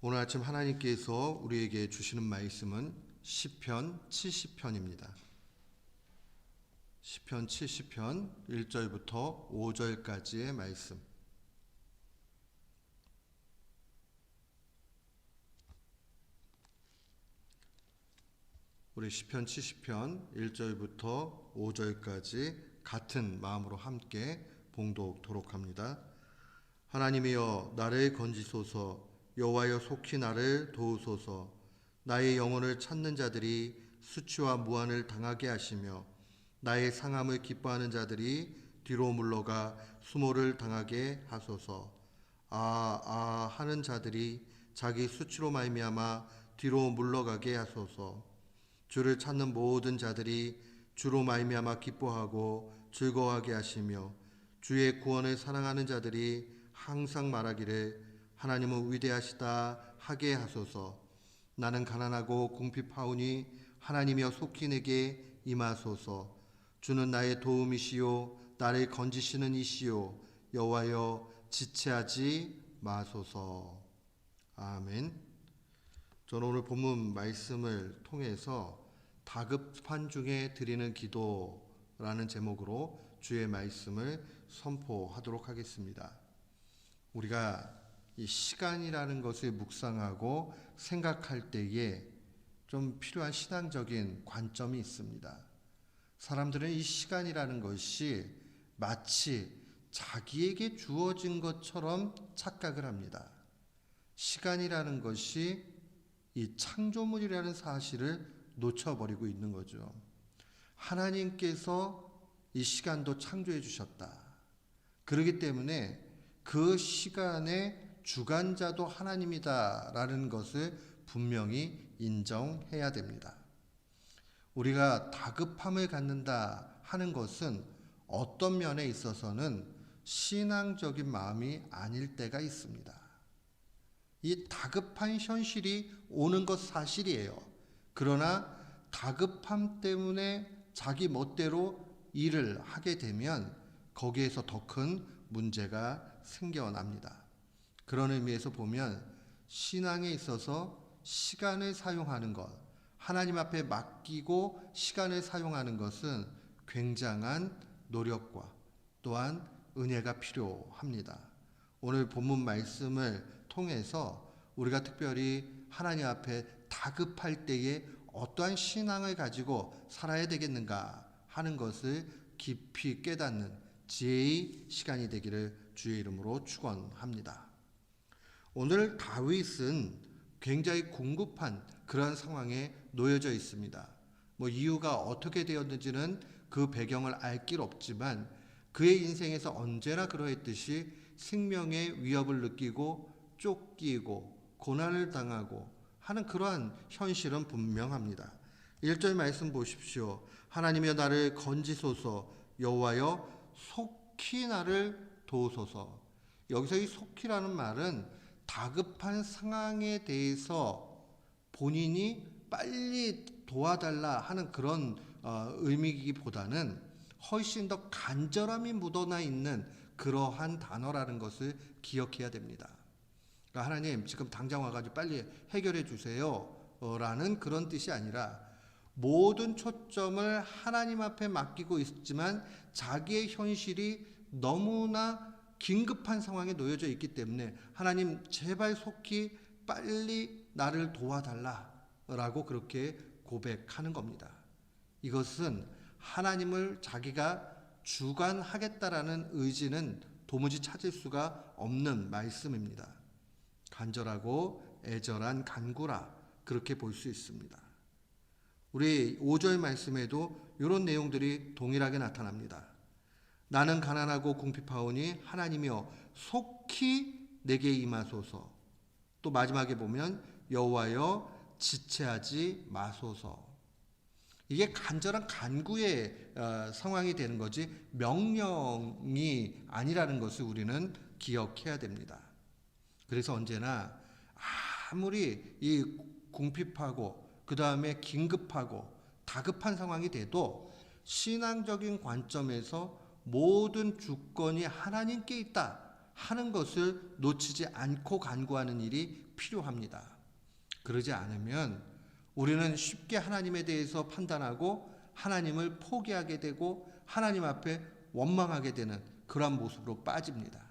오늘 아침 하나님께서 우리에게 주시는 말씀은 시편 70편입니다. 시편 70편 1절부터 5절까지의 말씀. 우리 시편 70편 1절부터 5절까지 같은 마음으로 함께 봉독토록 합니다. 하나님이여 나를 건지소서. 여호와여 속히 나를 도우소서. 나의 영혼을 찾는 자들이 수치와 무한을 당하게 하시며 나의 상함을 기뻐하는 자들이 뒤로 물러가 수모를 당하게 하소서. 하는 자들이 자기 수치로 말미암아 뒤로 물러가게 하소서. 주를 찾는 모든 자들이 주로 말미암아 기뻐하고 즐거워하게 하시며 주의 구원을 사랑하는 자들이 항상 말하기를 하나님은 위대하시다 하게 하소서. 나는 가난하고 궁핍하오니 하나님이여 속히 내게 임하소서. 주는 나의 도움이시요 나를 건지시는 이시요 여호와여 지체하지 마소서. 아멘. 저는 오늘 본문 말씀을 통해서 다급한 중에 드리는 기도라는 제목으로 주의 말씀을 선포하도록 하겠습니다. 우리가 이 시간이라는 것을 묵상하고 생각할 때에 좀 필요한 신앙적인 관점이 있습니다. 사람들은 이 시간이라는 것이 마치 자기에게 주어진 것처럼 착각을 합니다. 시간이라는 것이 이 창조물이라는 사실을 놓쳐버리고 있는 거죠. 하나님께서 이 시간도 창조해 주셨다. 그렇기 때문에 그 시간의 주관자도 하나님이다라는 것을 분명히 인정해야 됩니다. 우리가 다급함을 갖는다 하는 것은 어떤 면에 있어서는 신앙적인 마음이 아닐 때가 있습니다. 이 다급한 현실이 오는 것 사실이에요. 그러나 다급함 때문에 자기 멋대로 일을 하게 되면 거기에서 더 큰 문제가 생겨납니다. 그런 의미에서 보면 신앙에 있어서 시간을 사용하는 것, 하나님 앞에 맡기고 시간을 사용하는 것은 굉장한 노력과 또한 은혜가 필요합니다. 오늘 본문 말씀을 통해서 우리가 특별히 하나님 앞에 다급할 때에 어떠한 신앙을 가지고 살아야 되겠는가 하는 것을 깊이 깨닫는 지혜의 시간이 되기를 주의 이름으로 축원합니다. 오늘 다윗은 굉장히 궁급한 그런 상황에 놓여져 있습니다. 이유가 어떻게 되었는지는 그 배경을 알 길 없지만 그의 인생에서 언제나 그러했듯이 생명의 위협을 느끼고 쫓기고 고난을 당하고 하는 그러한 현실은 분명합니다. 1절 말씀 보십시오. 하나님이여 나를 건지소서. 여호와여 속히 나를 도우소서. 여기서 이 속히라는 말은 다급한 상황에 대해서 본인이 빨리 도와달라 하는 그런 의미이기보다는 훨씬 더 간절함이 묻어나 있는 그러한 단어라는 것을 기억해야 됩니다. 그러니까 하나님 지금 당장 와가지고 빨리 해결해 주세요 라는 그런 뜻이 아니라 모든 초점을 하나님 앞에 맡기고 있지만 자기의 현실이 너무나 긴급한 상황에 놓여져 있기 때문에 하나님 제발 속히 빨리 나를 도와달라라고 그렇게 고백하는 겁니다. 이것은 하나님을 자기가 주관하겠다라는 의지는 도무지 찾을 수가 없는 말씀입니다. 간절하고 애절한 간구라 그렇게 볼 수 있습니다. 우리 5절 말씀에도 이런 내용들이 동일하게 나타납니다. 나는 가난하고 궁핍하오니 하나님이여 속히 내게 임하소서. 또 마지막에 보면 여호와여 지체하지 마소서. 이게 간절한 간구의 상황이 되는 거지 명령이 아니라는 것을 우리는 기억해야 됩니다. 그래서 언제나 아무리 이 궁핍하고 그 다음에 긴급하고 다급한 상황이 돼도 신앙적인 관점에서 모든 주권이 하나님께 있다 하는 것을 놓치지 않고 간구하는 일이 필요합니다. 그러지 않으면 우리는 쉽게 하나님에 대해서 판단하고 하나님을 포기하게 되고 하나님 앞에 원망하게 되는 그러한 모습으로 빠집니다.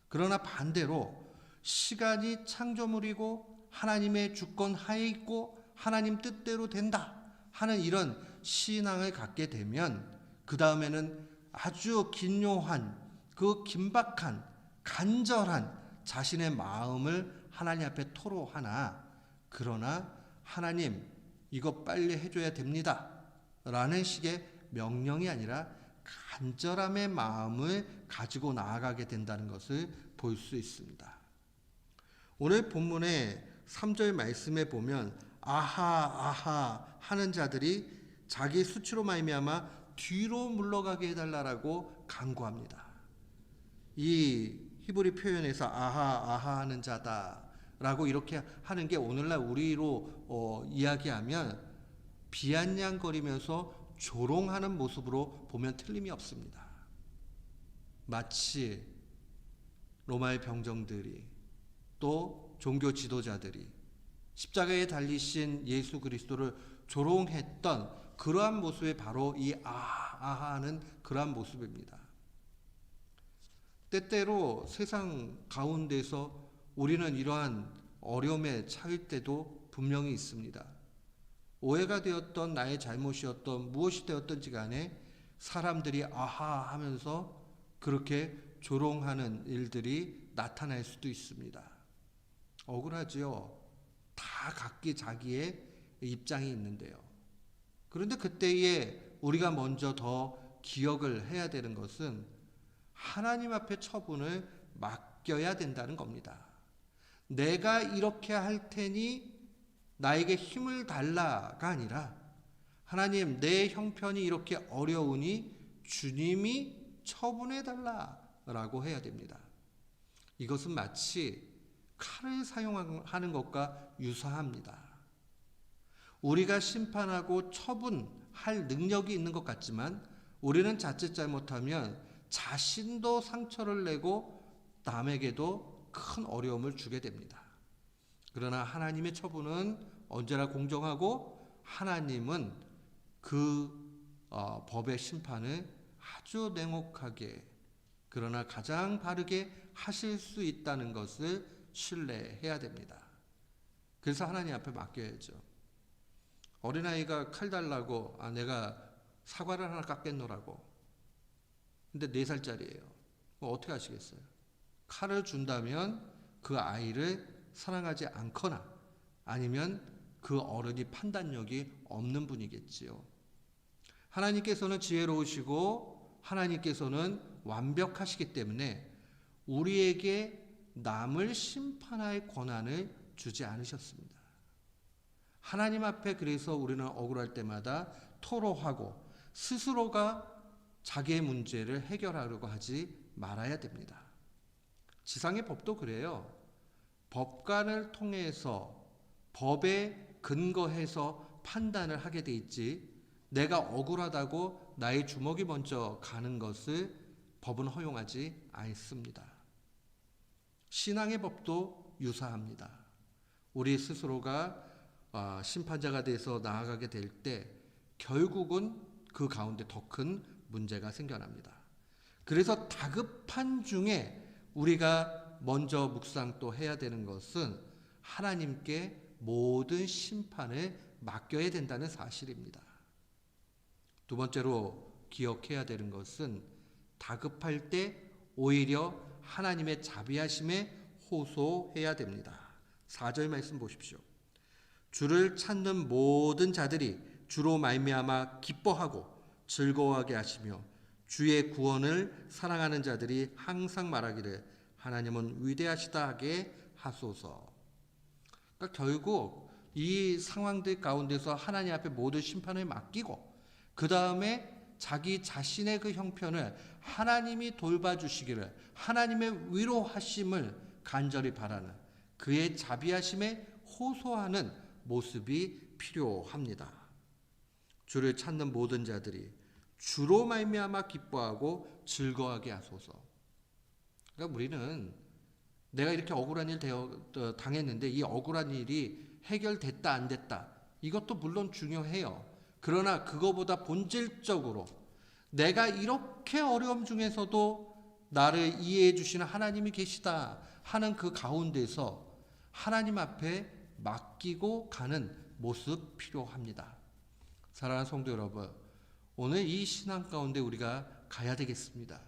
그러나 반대로 시간이 창조물이고 하나님의 주권 하에 있고 하나님 뜻대로 된다 하는 이런 신앙을 갖게 되면 그 다음에는 아주 긴요한 그 긴박한 간절한 자신의 마음을 하나님 앞에 토로하나 그러나 하나님 이거 빨리 해줘야 됩니다 라는 식의 명령이 아니라 간절함의 마음을 가지고 나아가게 된다는 것을 볼 수 있습니다. 오늘 본문의 3절 말씀에 보면 아하 하는 자들이 자기 수치로 말미암아 뒤로 물러가게 해달라고 간구합니다. 이 히브리 표현에서 아하 하는 자다라고 이렇게 하는 게 오늘날 우리로 이야기하면 비아냥거리면서 조롱하는 모습으로 보면 틀림이 없습니다. 마치 로마의 병정들이 또 종교 지도자들이 십자가에 달리신 예수 그리스도를 조롱했던 그러한 모습이 바로 이 아하하는 그러한 모습입니다. 때때로 세상 가운데서 우리는 이러한 어려움에 처할 때도 분명히 있습니다. 오해가 되었던 나의 잘못이었던 무엇이 되었던지 간에 사람들이 아하 하면서 그렇게 조롱하는 일들이 나타날 수도 있습니다. 억울하지요. 다 각기 자기의 입장이 있는데요. 그런데 그때에 우리가 먼저 더 기억을 해야 되는 것은 하나님 앞에 처분을 맡겨야 된다는 겁니다. 내가 이렇게 할 테니 나에게 힘을 달라가 아니라 하나님 내 형편이 이렇게 어려우니 주님이 처분해 달라라고 해야 됩니다. 이것은 마치 칼을 사용하는 것과 유사합니다. 우리가 심판하고 처분할 능력이 있는 것 같지만 우리는 자칫 잘못하면 자신도 상처를 내고 남에게도 큰 어려움을 주게 됩니다. 그러나 하나님의 처분은 언제나 공정하고 하나님은 그 법의 심판을 아주 냉혹하게 그러나 가장 바르게 하실 수 있다는 것을 신뢰해야 됩니다. 그래서 하나님 앞에 맡겨야죠. 어린아이가 칼 달라고 내가 사과를 하나 깎겠노라고 근데 4살짜리예요. 어떻게 하시겠어요? 칼을 준다면 그 아이를 사랑하지 않거나 아니면 그 어른이 판단력이 없는 분이겠지요. 하나님께서는 지혜로우시고 하나님께서는 완벽하시기 때문에 우리에게 남을 심판할 권한을 주지 않으셨습니다. 하나님 앞에 그래서 우리는 억울할 때마다 토로하고 스스로가 자기의 문제를 해결하려고 하지 말아야 됩니다. 지상의 법도 그래요. 법관을 통해서 법에 근거해서 판단을 하게 돼 있지 내가 억울하다고 나의 주먹이 먼저 가는 것을 법은 허용하지 않습니다. 신앙의 법도 유사합니다. 우리 스스로가 심판자가 돼서 나아가게 될 때 결국은 그 가운데 더 큰 문제가 생겨납니다. 그래서 다급한 중에 우리가 먼저 묵상 또 해야 되는 것은 하나님께 모든 심판을 맡겨야 된다는 사실입니다. 두 번째로 기억해야 되는 것은 다급할 때 오히려 하나님의 자비하심에 호소해야 됩니다. 4절 말씀 보십시오. 주를 찾는 모든 자들이 주로 말미암아 기뻐하고 즐거워하게 하시며 주의 구원을 사랑하는 자들이 항상 말하기를 하나님은 위대하시다 하게 하소서. 그러니까 결국 이 상황들 가운데서 하나님 앞에 모든 심판을 맡기고 그 다음에 자기 자신의 그 형편을 하나님이 돌봐주시기를 하나님의 위로하심을 간절히 바라는 그의 자비하심에 호소하는 모습이 필요합니다. 주를 찾는 모든 자들이 주로 말미암아 기뻐하고 즐거워하게 하소서. 그러니까 우리는 내가 이렇게 억울한 일 당했는데 이 억울한 일이 해결됐다 안 됐다 이것도 물론 중요해요. 그러나 그거보다 본질적으로 내가 이렇게 어려움 중에서도 나를 이해해 주시는 하나님이 계시다 하는 그 가운데서 하나님 앞에 맡기고 가는 모습 필요합니다. 사랑하는 성도 여러분, 오늘 이 신앙 가운데 우리가 가야 되겠습니다.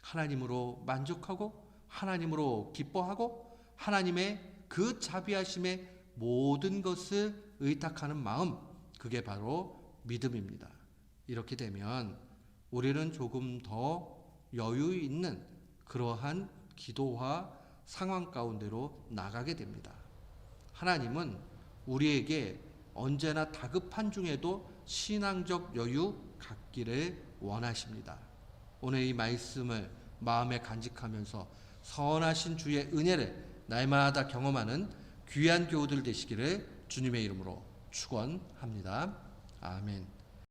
하나님으로 만족하고 하나님으로 기뻐하고 하나님의 그 자비하심에 모든 것을 의탁하는 마음, 그게 바로 믿음입니다. 이렇게 되면 우리는 조금 더 여유 있는 그러한 기도와 상황 가운데로 나가게 됩니다. 하나님은 우리에게 언제나 다급한 중에도 신앙적 여유 갖기를 원하십니다. 오늘 이 말씀을 마음에 간직하면서 선하신 주의 은혜를 날마다 경험하는 귀한 교우들 되시기를 주님의 이름으로 축원합니다. 아멘.